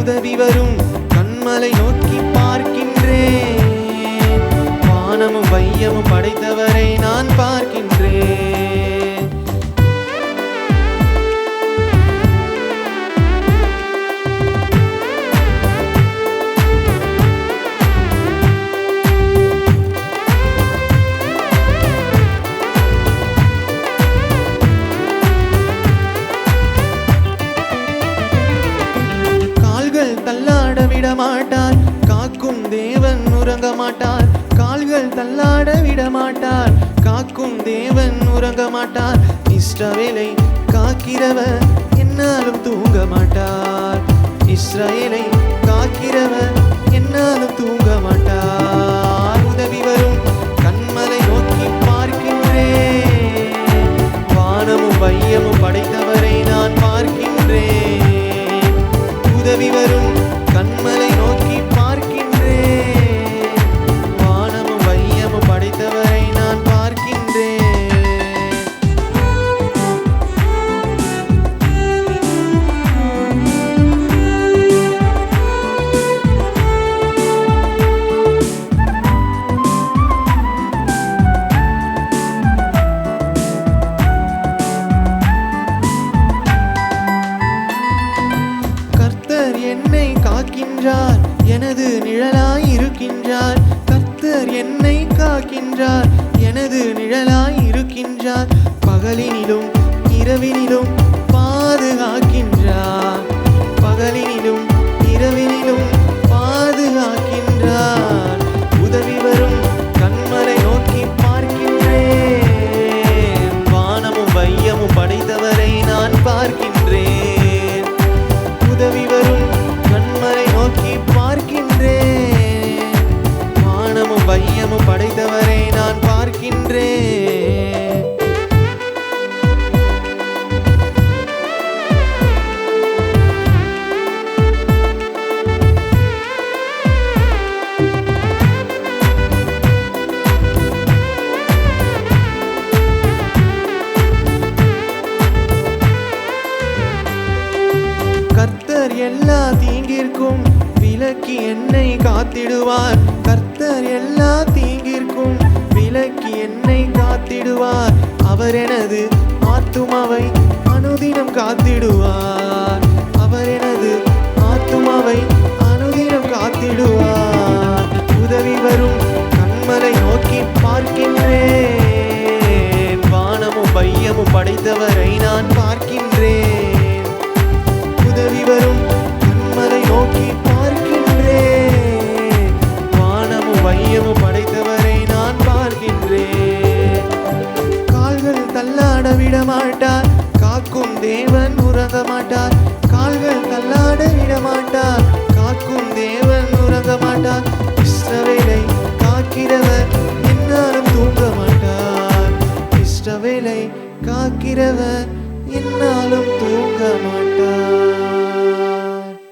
உதவி வரும் கண்மலை நோக்கி பார்க்கின்றேன். வானமும் வையமும் படைத்தவரை நான் பார்க்கின்றேன். தள்ளாட விட மாட்டார் காக்கும் தேவன் உறங்க மாட்டார். கால்கள் தள்ளாட விட மாட்டார் காக்கும் தேவன் உறங்க மாட்டார். இஸ்ரவேலை காக்கிறவர் என்னாலும் தூங்க மாட்டார். இஸ்ரவேலை காக்கிறவர் என்னாலும் தூங்க மாட்டார். உதவி வரும் கண்மலை நோக்கி பார்க்கின்றேன். வானமும் வையமும் படைத்தவரை நான் பார்க்கின்றேன். உதவி வரும் கண்மலை நோக்கி பார்க்கின்றேன். வானமும் வையமும் படைத்தவரை நான் பார்க்கின்றேன். என்னை காக்கின்றார் எனது நிழலாய் இருக்கின்றார். கர்த்தர் என்னை காக்கின்றார் எனது நிழலாய் இருக்கின்றார். பகலினிலும் இரவினிலும் பாதுகாக்கின்றார். பகலினிலும் இரவினிலும் பாதுகாக்கின்றார். உதவி வரும் கண்மலை நோக்கி பார்க்கின்றேன். வானமும் வையமும் படைத்தவரை நான் பார்க்கின்றேன். உதவி வரும் கண்மலை நோக்கி பார்க்கின்றேன். வானமும் வையமும் படைத்தவரை நான் பார்க்கின்றேன். கர்த்தர் எல்லா தீங்கிற்கும் விலக்கி என்னை காத்திடுவார். கர்த்தர் எல்லா தீங்கிற்கும் விலக்கி என்னை காத்திடுவார். அவர் எனது ஆத்துமாவை அனுதினம் காத்திடுவார்.